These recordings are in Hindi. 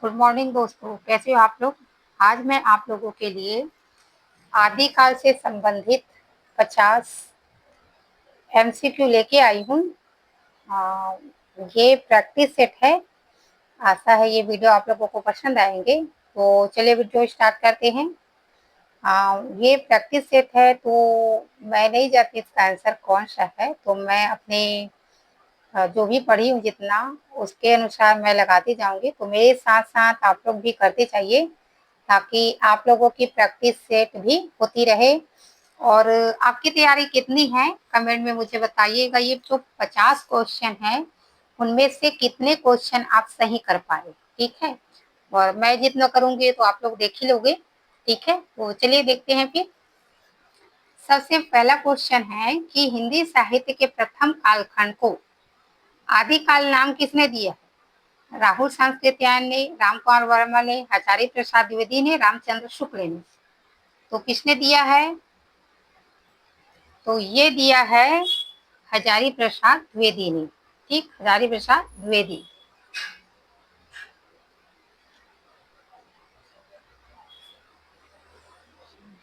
गुड मॉर्निंग दोस्तों, कैसे हो आप लोग। आज मैं आप लोगों के लिए आदिकाल से संबंधित 50 एमसीक्यू लेके आई हूँ। ये प्रैक्टिस सेट है। आशा है ये वीडियो आप लोगों को पसंद आएंगे। तो चलिए वीडियो स्टार्ट करते हैं। ये प्रैक्टिस सेट है, तो मैं नहीं जानती इसका आंसर कौन सा है, तो मैं अपने जो भी पढ़ी हूँ जितना, उसके अनुसार मैं लगाती जाऊंगी। तो मेरे साथ साथ आप लोग भी करते जाइए, ताकि आप लोगों की प्रैक्टिस सेट भी होती रहे। और आपकी तैयारी कितनी है कमेंट में मुझे बताइएगा। ये जो 50 क्वेश्चन है, उनमें से कितने क्वेश्चन आप सही कर पाए, ठीक है। और मैं जितना करूंगी तो आप लोग देख ही लोगे, ठीक है। तो चलिए देखते हैं फिर। सबसे पहला क्वेश्चन है कि हिंदी साहित्य के प्रथम कालखंड को आदिकाल नाम किसने दिया है। राहुल सांस्कृत्यायन ने, राम कुमार वर्मा ने, आचार्य प्रसाद द्विवेदी ने, रामचंद्र शुक्ल ने। तो किसने दिया है? तो ये दिया है हजारी प्रसाद द्विवेदी ने, ठीक, हजारी प्रसाद द्विवेदी।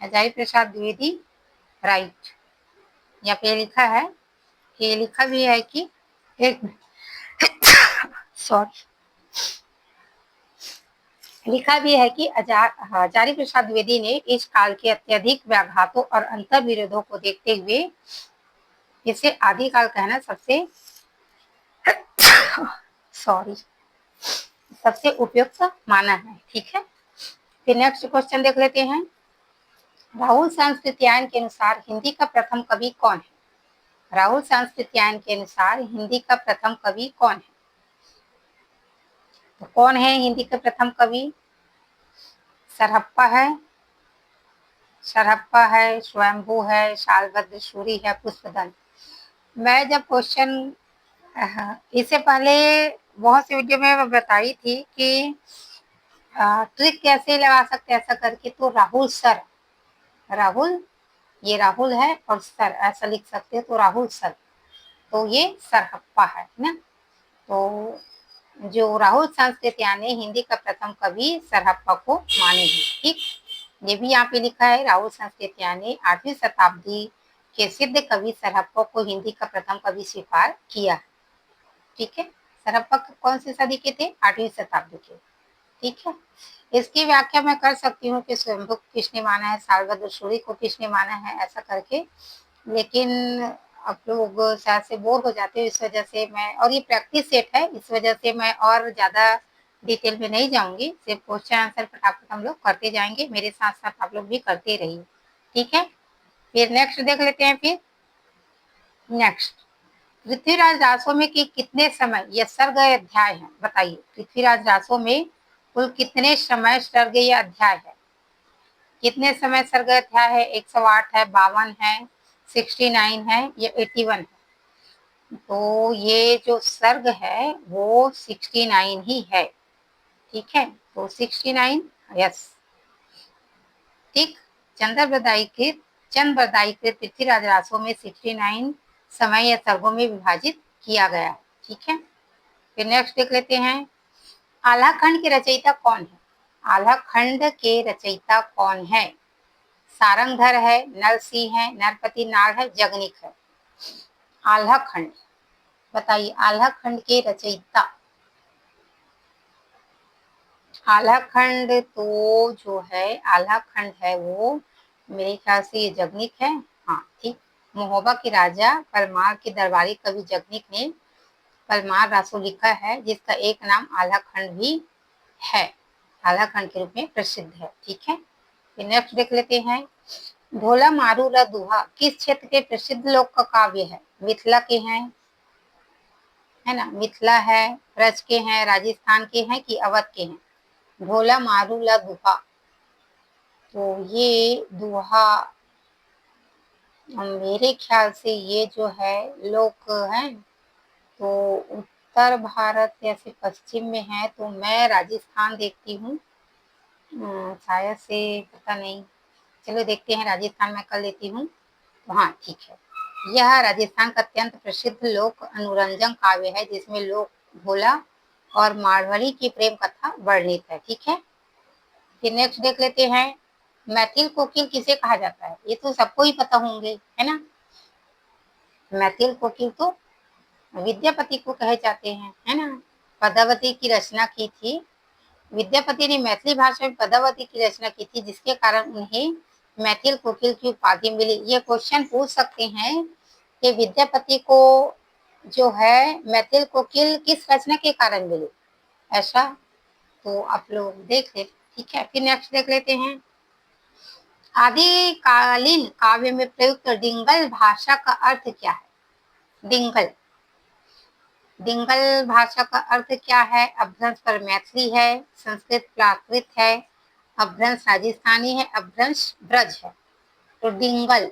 हजारी प्रसाद द्विवेदी, राइट। यहाँ पे लिखा है कि, ये लिखा भी है कि एक सॉरी, लिखा भी है कि हजारी प्रसाद द्विवेदी ने इस काल के अत्यधिक व्याघातों और अंतर विरोधों को देखते हुए इसे आदिकाल कहना सबसे उपयुक्त माना है, ठीक है। फिर नेक्स्ट क्वेश्चन देख लेते हैं। राहुल सांस्कृत्यायन के अनुसार हिंदी का प्रथम कवि कौन है। राहुल सांस्कृत्यायन के अनुसार हिंदी का प्रथम कवि कौन है। तो कौन है हिंदी का प्रथम कवि? सरहप्पा है, स्वयंभू है, शालभद्र सूरी है, पुष्पदंत। मैं जब क्वेश्चन इससे पहले बहुत सी वीडियो में बताई थी कि ट्रिक कैसे लगा सकते ऐसा करके, तो राहुल, ये राहुल है और सर ऐसा लिख सकते हैं, तो राहुल सर, तो ये सरहप्पा है ना। तो जो राहुल सांस्कृत्यायन ने हिंदी का प्रथम कवि सरहप्पा को माने हैं, ठीक। ये भी यहाँ पे लिखा है, राहुल सांस्कृत्यायन ने 8वीं शताब्दी के सिद्ध कवि सरहप्पा को हिंदी का प्रथम कवि स्वीकार किया, ठीक है। सरहप्पा कौन सी सदी के थे? 8वीं शताब्दी के, ठीक है। इसकी व्याख्या मैं कर सकती हूँ कि स्वयंभू को किसने माना है, शालभद्र सूरी को किसने माना है, ऐसा करके। लेकिन आप लोग शायद से बोर हो जाते हो, इस वजह से मैं, और ये प्रैक्टिस सेट है, इस वजह से मैं और ज्यादा डिटेल में नहीं जाऊंगी। सिर्फ क्वेश्चन आंसर फटाफट हम लोग करते जाएंगे, मेरे साथ साथ आप लोग भी करते रहिए, ठीक है। फिर नेक्स्ट देख लेते हैं। फिर नेक्स्ट, पृथ्वीराज रासो में कि कितने समय यह सर्ग अध्याय है, बताइए। पृथ्वीराज रासो में कुल कितने समय सर्ग या अध्याय है? कितने समय सर्ग अध्याय है? 108 है, 52 है, 69 है या 81 है। तो ये जो सर्ग है वो 69 ही है, ठीक है। तो 69, यस, ठीक। चंद्रबरदायीकृत पृथ्वीराज रासो में 69 समय या सर्गों में विभाजित किया गया, ठीक है। फिर नेक्स्ट देख लेते हैं। आल्हा खंड के रचयिता कौन है? आल्हा खंड के रचयिता कौन है? सारंगधर है, नरसिंह है, नरपति नाग है, जगनिक है। आल्हा खंड, बताइए आल्हा खंड के रचयिता। आल्हा खंड तो जो है, आल्हा खंड है वो मेरे ख्याल से ये जगनिक है, हाँ, ठीक। महोबा के राजा परमार के दरबारी कवि जगनिक ने परमार रासो लिखा है, जिसका एक नाम आल्हा खंड भी है, आल्हा खंड के रूप में प्रसिद्ध है, ठीक है। फिर नेक्स्ट देख लेते हैं। ढोला मारू ला दुहा किस क्षेत्र के प्रसिद्ध लोक काव्य है? मिथिला के हैं, है ना, मिथिला है, ब्रज के हैं, राजस्थान के हैं कि अवध के हैं? ढोला मारू ला दुहा, तो ये दुहा मेरे ख्याल से ये जो है लोक है, तो उत्तर भारत या फिर पश्चिम में है, तो मैं राजस्थान देखती हूँ, शायद से, पता नहीं। चलो देखते हैं, राजस्थान में कर लेती हूँ। तो हाँ, ठीक है, यह राजस्थान का अत्यंत प्रसिद्ध लोक अनुरंजन काव्य है, जिसमें लोक भोला और मारवाड़ी की प्रेम कथा वर्णित है। ठीक है, फिर नेक्स्ट देख लेते हैं, मैथिल कोकिल किसे कहा जाता है? ये तो सबको ही पता होंगे, है ना। मैथिल कोकिल तो विद्यापति को कहे जाते हैं, है ना। पदावती की रचना की थी, विद्यापति ने मैथिली भाषा में पदावती की रचना की थी, जिसके कारण उन्हें मैथिल कोकिल की उपाधि मिली। ये क्वेश्चन पूछ सकते हैं कि विद्यापति को जो है मैथिल कोकिल किस रचना के कारण मिली, ऐसा तो आप लोग देख ले। ठीक है, फिर नेक्स्ट देख लेते हैं, आदिकालीन काव्य में प्रयुक्त डिंगल भाषा का अर्थ क्या है? डिंगल, डिंगल भाषा का अर्थ क्या है? अपभ्रंश पर मैथिली है, संस्कृत प्राकृत है, अपभ्रंश राजस्थानी है, अपभ्रंश ब्रज है। तो डिंगल,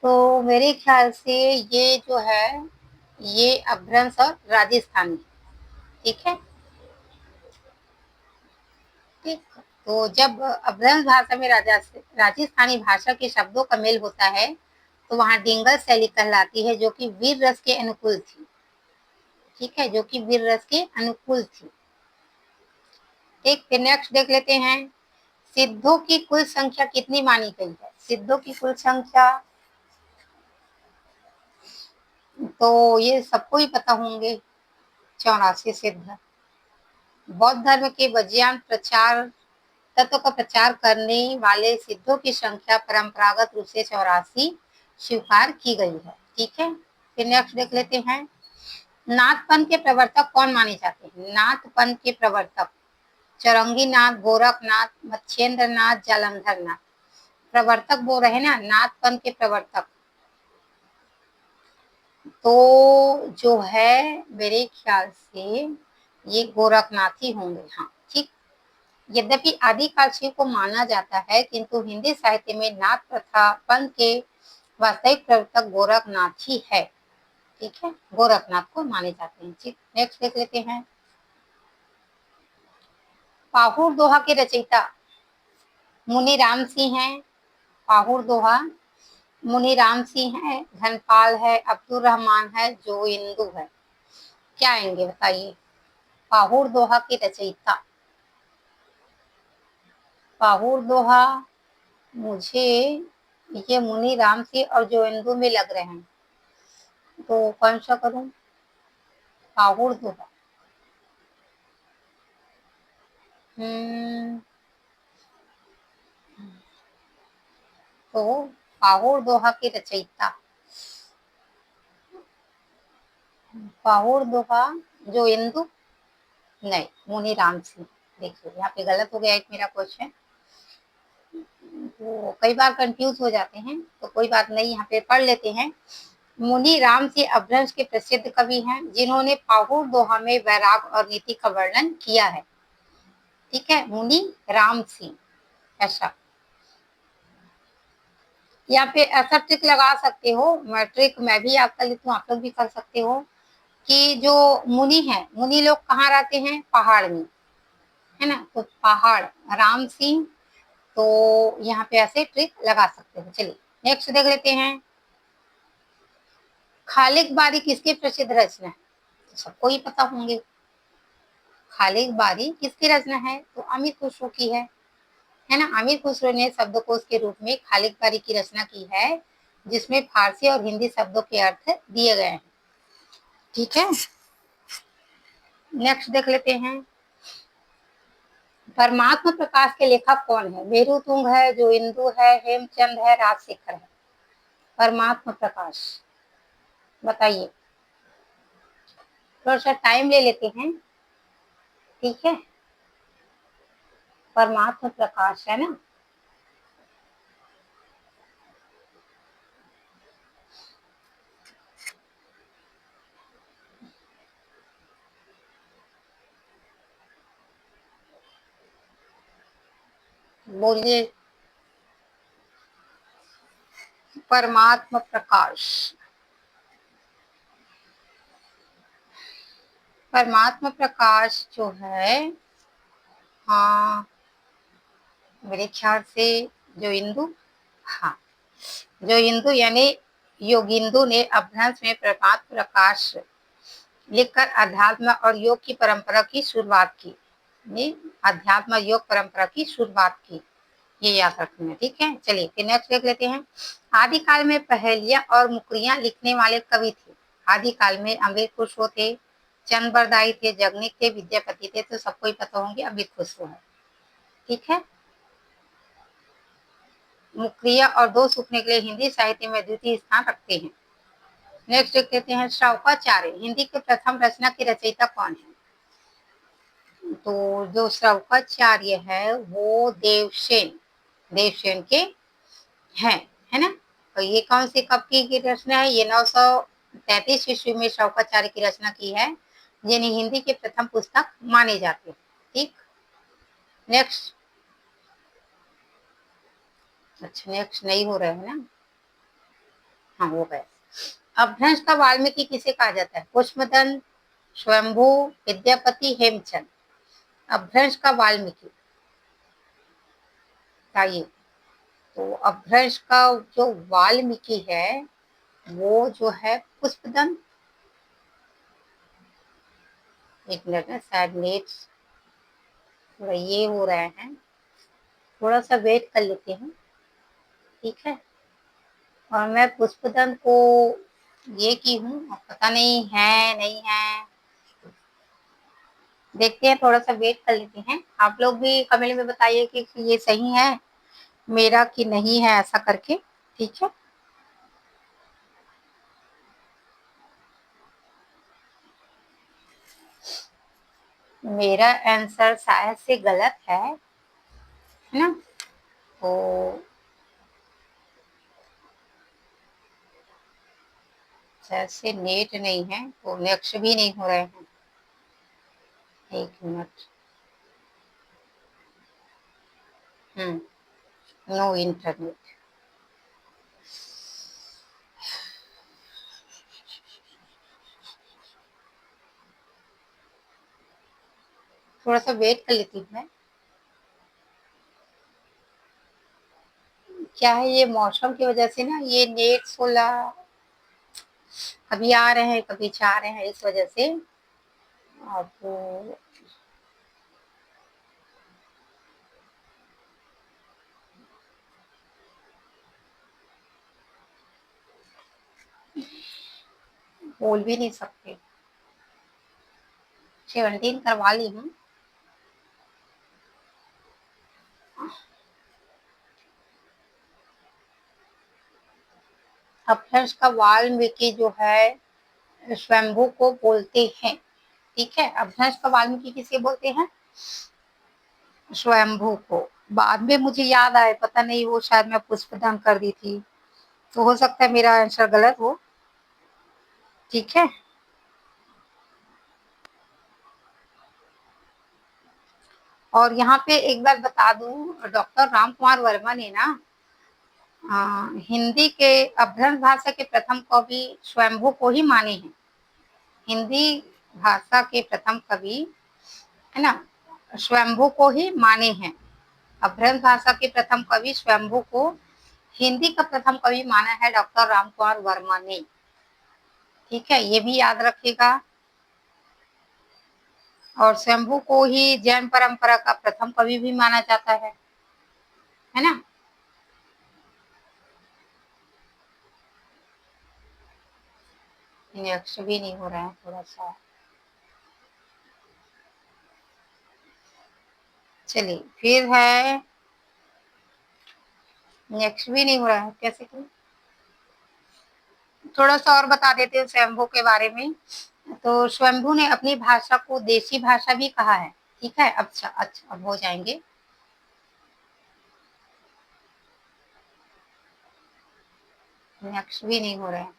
तो मेरे ख्याल से ये जो है ये अपभ्रंश और राजस्थानी, ठीक है। ठीक, तो जब अपभ्रंश भाषा में राजस्थानी भाषा के शब्दों का मेल होता है तो वहां डिंगल शैली कहलाती है, जो कि वीर रस के अनुकूल थी। ठीक है, जो कि वीर रस के अनुकूल थी। ठीक, फिर नेक्स्ट देख लेते हैं, सिद्धों की कुल संख्या कितनी मानी गई है? सिद्धों की कुल संख्या तो ये सबको ही पता होंगे, 84 सिद्ध। बौद्ध धर्म के वज्रयान प्रचार तत्व का प्रचार करने वाले सिद्धों की संख्या परंपरागत रूप से 84 स्वीकार की गई है। ठीक है, फिर नेक्स्ट देख लेते हैं, नाथपंथ के प्रवर्तक कौन माने जाते हैं? नाथपंथ के प्रवर्तक चौरंगी नाथ, गोरखनाथ, मच्छेंद्र नाथ, जालंधर नाथ। प्रवर्तक बोल रहे ना, नाथपंथ के प्रवर्तक, तो जो है मेरे ख्याल से ये गोरखनाथ ही होंगे। हाँ, ठीक। यद्यपि आदिकाल शिव को माना जाता है, किंतु हिंदी साहित्य में नाथ प्रथा पंथ के वास्तविक प्रवर्तक गोरखनाथ ही है। ठीक है, गोरखनाथ को माने जाते हैं। ठीक, नेक्स्ट देख लेते हैं, पाहुर दोहा के रचयिता मुनि राम सिंह हैं। पाहुर दोहा मुनि राम सिंह है, धनपाल है, अब्दुल रहमान है, जो इंदु है। क्या आएंगे बताइए? पाहुर दोहा के रचयिता, पाहुर दोहा मुझे ये मुनि राम सिंह और जो इंदु में लग रहे हैं, तो कौन सा करूं? पाहुर दोहा, तो पाहुर दोहा के रचयिता, पाहुर दोहा जो इंदु, नहीं, मुनि राम सिंह। देखिए यहाँ पे गलत हो गया एक मेरा क्वेश्चन, तो कई बार कंफ्यूज हो जाते हैं, तो कोई बात नहीं, यहाँ पे पढ़ लेते हैं। मुनि राम सिंह अपभ्रंश के प्रसिद्ध कवि हैं, जिन्होंने पाहुर दोहा में वैराग और नीति का वर्णन किया है। ठीक है, मुनि राम सिंह, ऐसा। यहाँ पे ऐसा ट्रिक लगा सकते हो, मैं ट्रिक मैं भी आप कर लेती हूँ, आप लोग भी कर सकते हो, कि जो मुनि है, मुनि लोग कहाँ रहते हैं? पहाड़ में, है ना। तो पहाड़ राम सिंह, तो यहाँ पे ऐसे ट्रिक लगा सकते हो। चलिए नेक्स्ट देख लेते हैं, खालिक बारी किसकी प्रसिद्ध रचना है? तो सबको ही पता होंगे, खालिक बारी किसकी रचना है? तो अमीर खुसरो की है ना। अमीर खुसरो ने शब्दकोश के रूप में खालिक बारी की रचना की है, जिसमें फारसी और हिंदी शब्दों के अर्थ दिए गए हैं। ठीक है, नेक्स्ट देख लेते हैं, परमात्मा प्रकाश के लेखक कौन है? मेरुतुंग है, जो इंदु है, हेमचंद है, राजशेखर है। परमात्मा प्रकाश, बताइए, थोड़ा सा टाइम ले लेते हैं। ठीक है, परमात्मा प्रकाश है ना। बोलिए, परमात्मा प्रकाश, परमात्मा प्रकाश जो है, हाँ मेरे ख्याल से जो इंदु, हाँ जो इंदु यानी योगिंदु ने अपभ्रंश में प्रभात प्रकाश लिखकर अध्यात्म और योग की परंपरा की शुरुआत की। ये अध्यात्म योग परंपरा की शुरुआत की, ये याद रखना है, ठीक है। चलिए फिर नेक्स्ट देख लेते हैं। आदिकाल में पहेलियां और मुकरियां लिखने वाले कवि थे। आदिकाल में अमृत खुसरो थे, चंद बरदाई थे, जगनीक थे, विद्यापति थे, तो सबको ही पता होंगे अमृत खुसरो है, ठीक है। मुकरिया और दो सूखने के लिए हिंदी साहित्य में द्वितीय स्थान रखते हैं। नेक्स्ट देख लेते हैं। श्रावकाचार्य हिंदी के प्रथम रचना की रचयिता कौन है? तो जो श्रावकाचार्य है वो देवसेन, देवसेन के हैं, है ना। तो ये कौन सी कब की रचना है? ये 933 ईस्वी में श्रावकाचार्य की रचना की है, जिन्हें हिंदी के प्रथम पुस्तक माने जाते हैं, ठीक। नेक्स्ट, अच्छा नेक्स्ट नहीं हो रहा है ना, हाँ हो गए। अपभ्रंश का वाल्मीकि किसे कहा जाता है? पुष्पदंत, स्वयंभू, विद्यापति, हेमचंद। अपभ्रंश का वाल्मीकि बताइए। तो अपभ्रंश का जो वाल्मीकि है वो जो है पुष्पदंत। एक मिनट में शायद नेट थोड़ा ये हो रहे हैं, थोड़ा सा वेट कर लेते हैं, ठीक है। और मैं पुष्पदंत को ये की हूँ, पता नहीं है नहीं है, देखते हैं, थोड़ा सा वेट कर लेते हैं। आप लोग भी कमेंट में बताइए कि ये सही है मेरा कि नहीं है, ऐसा करके, ठीक है। मेरा आंसर शायद से गलत है ना। तो शायद से नेट नहीं है, तो नेक्स्ट भी नहीं हो रहे हैं। एक मिनट, नो इंटरनेट। थोड़ा सा वेट कर लेती हूँ मैं। क्या है, ये मौसम की वजह से ना ये नेट सोलह कभी आ रहे हैं कभी जा रहे हैं, इस वजह से अब बोल भी नहीं सकते। 17 करवा ली हूँ। अपभ्रंश का वाल्मीकि जो है स्वयंभू को बोलते हैं, ठीक है। अपभ्रंश का वाल्मीकि किसे बोलते हैं? स्वयंभू को। बाद में मुझे याद आए, पता नहीं वो शायद मैं पुष्पदान कर दी थी, तो हो सकता है मेरा आंसर गलत हो, ठीक है। और यहाँ पे एक बार बता दूं, डॉक्टर राम कुमार वर्मा ने ना हिंदी के अपभ्रंश भाषा के प्रथम कवि स्वयंभू को ही माने हैं। हिंदी भाषा के प्रथम कवि, है ना, स्वयंभू को ही माने हैं। अपभ्रंश भाषा के प्रथम कवि स्वयंभू को हिंदी का प्रथम कवि माना है डॉक्टर राम कुमार वर्मा ने, ठीक है, ये भी याद रखिएगा। और स्वयंभू को ही जैन परंपरा का प्रथम कवि भी माना जाता है ना। नेक्स्ट भी नहीं हो रहा है, थोड़ा सा चलिए फिर है। नेक्स्ट भी नहीं हो रहा है, कैसे करें? थोड़ा सा और बता देते हैं स्वयंभू के बारे में। तो स्वयंभू ने अपनी भाषा को देशी भाषा भी कहा है, ठीक है। अच्छा अच्छा, अब हो जाएंगे। नेक्स्ट भी नहीं हो रहा है,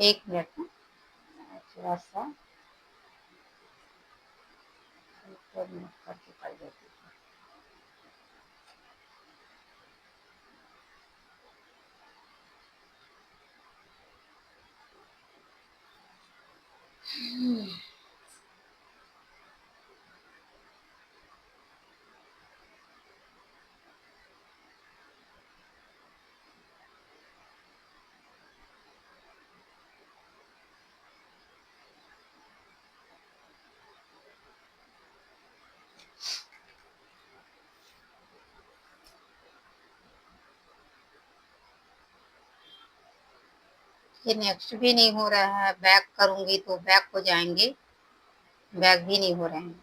एक मिनट में थोड़ा सा करके कर देती हूँ। ये नेक्स्ट भी नहीं हो रहा है, बैक करूंगी तो बैक हो जाएंगे, बैक भी नहीं हो रहे हैं।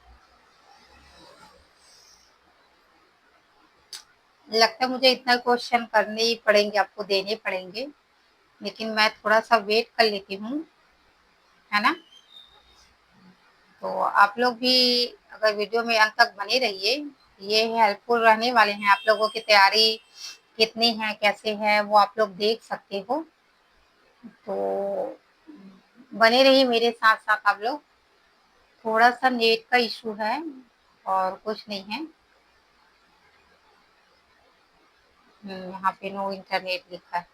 लगता है मुझे इतना क्वेश्चन करने ही पड़ेंगे, आपको देने पड़ेंगे, लेकिन मैं थोड़ा सा वेट कर लेती हूँ, है ना। तो आप लोग भी अगर वीडियो में अंत तक बने रहिए, ये हेल्पफुल रहने वाले हैं। आप लोगों की तैयारी कितनी है, कैसे है, वो आप लोग देख सकते हो। तो बने रहिए मेरे साथ साथ आप लोग। थोड़ा सा नेट का इशू है और कुछ नहीं है। यहाँ पे नो इंटरनेट लिखा है।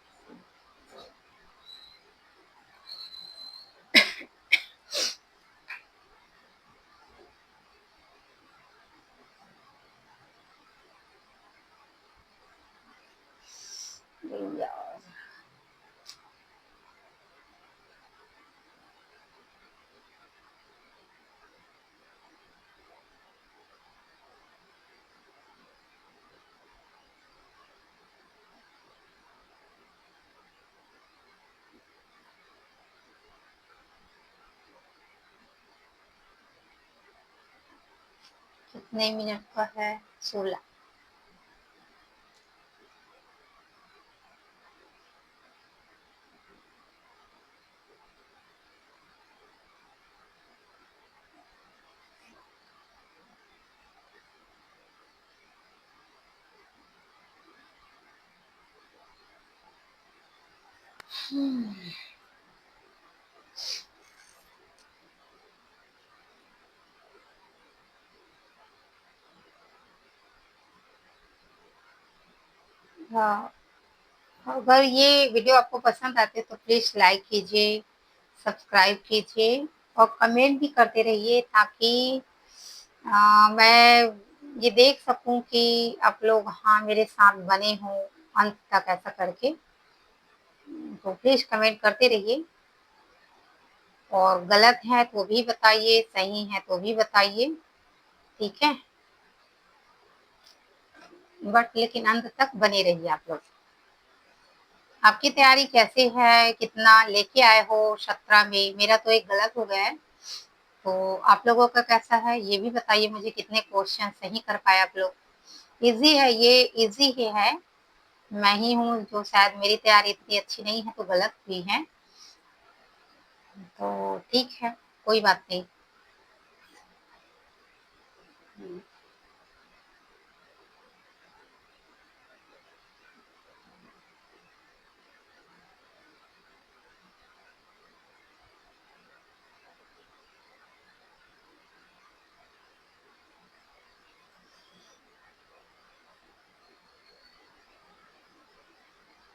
यार कितने मिनट का है? 16। हाँ, अगर ये वीडियो आपको पसंद आते तो प्लीज लाइक कीजिए, सब्सक्राइब कीजिए और कमेंट भी करते रहिए, ताकि मैं ये देख सकूं कि आप लोग हाँ मेरे साथ बने हों अंत तक, ऐसा करके। तो प्लीज कमेंट करते रहिए, और गलत है तो भी बताइए, सही है तो भी बताइए, ठीक है। बट लेकिन अंत तक बने रहिए आप लोग। आपकी तैयारी कैसे है, कितना लेके आए हो 17 में? मेरा तो एक गलत हो गया है, तो आप लोगों का कैसा है ये भी बताइए मुझे, कितने क्वेश्चन सही कर पाए आप लोग। इजी है ये, इजी ही है। मैं ही हूँ जो शायद मेरी तैयारी इतनी अच्छी नहीं है, तो गलत भी है, तो ठीक है, कोई बात नहीं।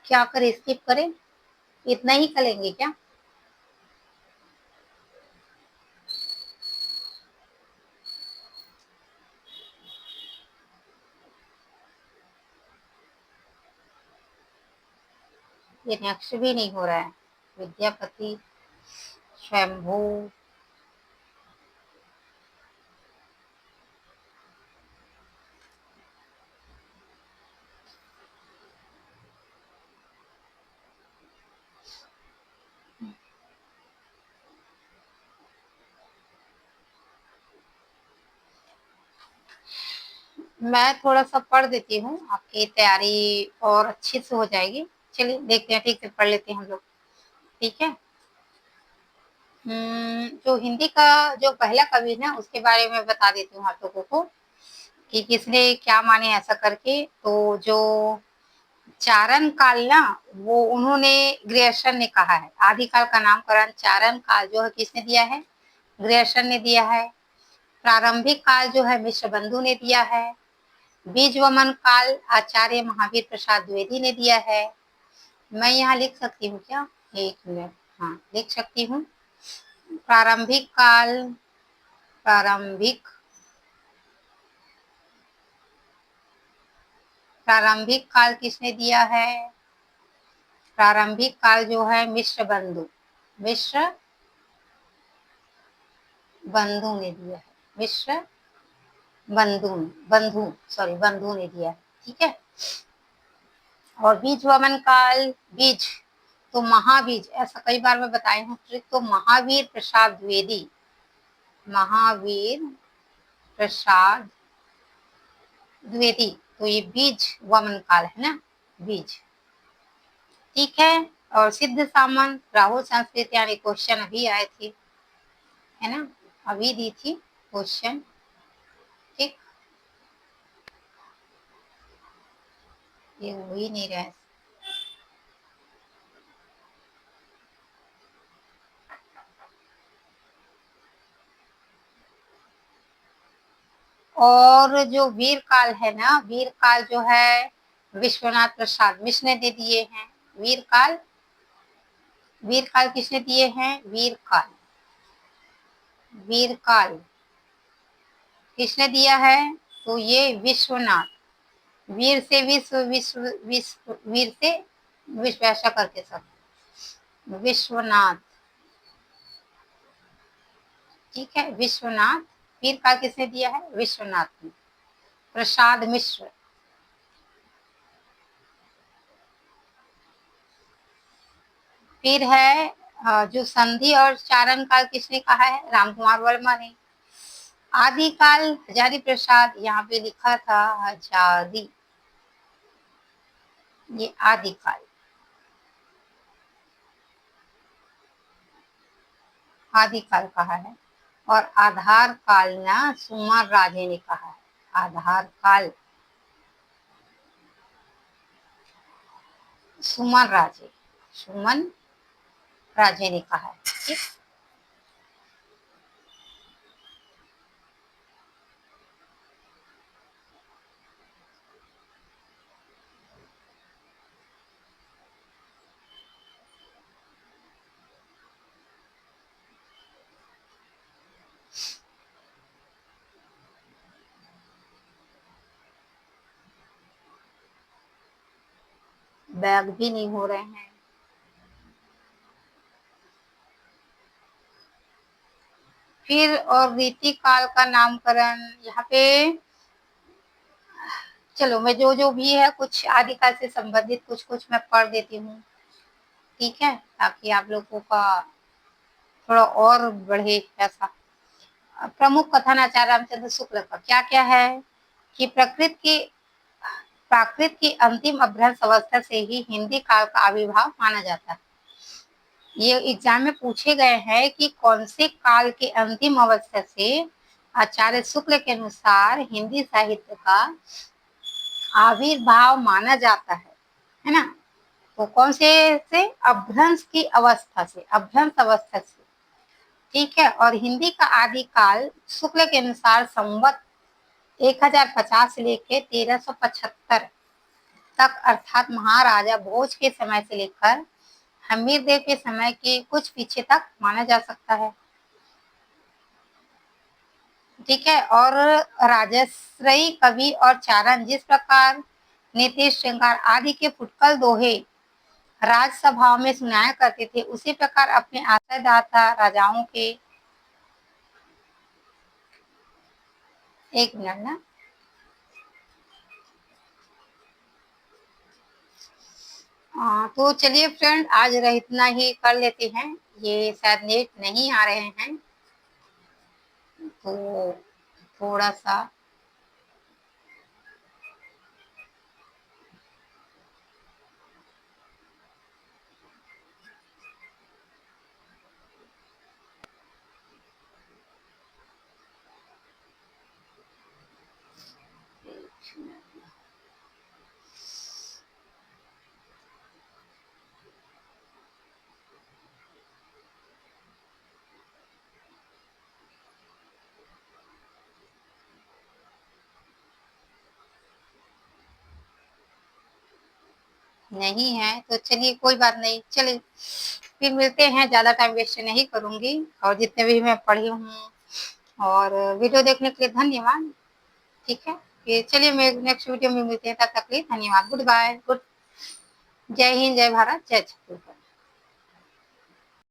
क्या करें, स्किप करें? इतना ही करेंगे क्या? ये नेक्स्ट भी नहीं हो रहा है। विद्यापति, स्वयंभू, मैं थोड़ा सा पढ़ देती हूँ, आपकी तैयारी और अच्छी से हो जाएगी। चलिए देखते हैं, ठीक से पढ़ लेते हैं हम लोग, ठीक है। जो हिंदी का जो पहला कवि ना, उसके बारे में बता देती हूँ आप लोगों को कि किसने क्या माने, ऐसा करके। तो जो चारण काल ना, वो उन्होंने ग्रेयर्सन ने कहा है। आदिकाल का नामकरण चारण काल जो है किसने दिया है? ग्रेयर्सन ने दिया है। प्रारंभिक काल जो है मिश्र बंधु ने दिया है। बीज वमन काल आचार्य महावीर प्रसाद द्विवेदी ने दिया है। मैं यहाँ लिख सकती हूँ क्या? एक मिनट, हाँ लिख सकती हूँ। प्रारंभिक काल, प्रारंभिक प्रारंभिक काल किसने दिया है? प्रारंभिक काल जो है मिश्र बंधु, मिश्र बंधु ने दिया है। मिश्र बंधु, बंधु सॉरी, बंधु ने दिया है, ठीक है। और बीज वमन काल, बीज तो महाबीज, ऐसा कई बार मैं बताई हूँ ट्रिक। तो महावीर प्रसाद द्विवेदी, महावीर प्रसाद द्विवेदी, तो ये बीज वमन काल है ना, बीज। ठीक है। और सिद्ध सामंत, राहुल संस्कृत, यानी क्वेश्चन अभी आए थे, है ना, अभी दी थी क्वेश्चन। ठीक, ये हो ही नहीं रहा है। और जो वीर काल है ना, वीर काल जो है विश्वनाथ प्रसाद मिश्र ने दे दिए हैं। वीर काल, वीर काल किसने दिए हैं? वीर काल, वीर काल किसने दिया है? तो ये विश्वनाथ, वीर से विश्व, विश्व विश्व, वीर से विश्व, ऐसा करके सब, विश्वनाथ। ठीक है, विश्वनाथ, वीर काल किसने दिया है? विश्वनाथ ने। प्रसाद मिश्र, फिर है जो संधि और चारण काल किसने कहा है? रामकुमार वर्मा ने। आदिकाल हजारी प्रसाद, यहाँ पे लिखा था हजारी, ये आदिकाल, आदिकाल कहा है। और आधार काल ना सुमन राजे ने कहा है। आधार काल सुमन राजे, सुमन राजे ने कहा है। ठीक, बैग भी नहीं हो रहे हैं। फिर और रीति काल का नामकरण, यहाँ पे चलो मैं जो जो भी है कुछ आदिकाल से संबंधित कुछ कुछ मैं पढ़ देती हूँ। ठीक है, ताकि आप लोगों का थोड़ा और बढ़े ऐसा। प्रमुख कथन आचार्य रामचंद्र शुक्ल का क्या क्या है कि प्राकृत की अंतिम अभ्रंश अवस्था से ही हिंदी काल का आविर्भाव माना जाता है। ये एग्जाम में पूछे गए हैं कि कौन से काल के अंतिम अवस्था से आचार्य शुक्ल के अनुसार हिंदी साहित्य का आविर्भाव माना जाता है ना। तो कौन से अभ्रंश की अवस्था से, अभ्रंश अवस्था से। ठीक है, और हिंदी का आदि काल शुक्ल के अनुसार संवत 1050 से लेकर 1375 तक, अर्थात महाराजा भोज के समय से लेकर हमीर देव के समय के कुछ पीछे तक माना जा सकता है। ठीक है, और राजश्रयी कवि और चारण जिस प्रकार नीति श्रृंगार आदि के फुटकल दोहे राजसभाओं में सुनाया करते थे, उसी प्रकार अपने आश्रयदाता राजाओं के, एक मिनट ना, तो चलिए फ्रेंड, आज इतना ही कर लेते हैं। ये शायद नेट नहीं आ रहे हैं, तो थोड़ा सा नहीं है, तो चलिए कोई बात नहीं, चलिए फिर मिलते हैं। ज़्यादा टाइम वेस्ट नहीं करूँगी, और जितने भी मैं पढ़ी हूँ और वीडियो देखने के लिए धन्यवाद। ठीक है, फिर चलिए मैं नेक्स्ट वीडियो में मिलते हैं, तब तक के लिए धन्यवाद। गुड बाय, गुड, जय हिंद, जय भारत, जय छत्तीसगढ़।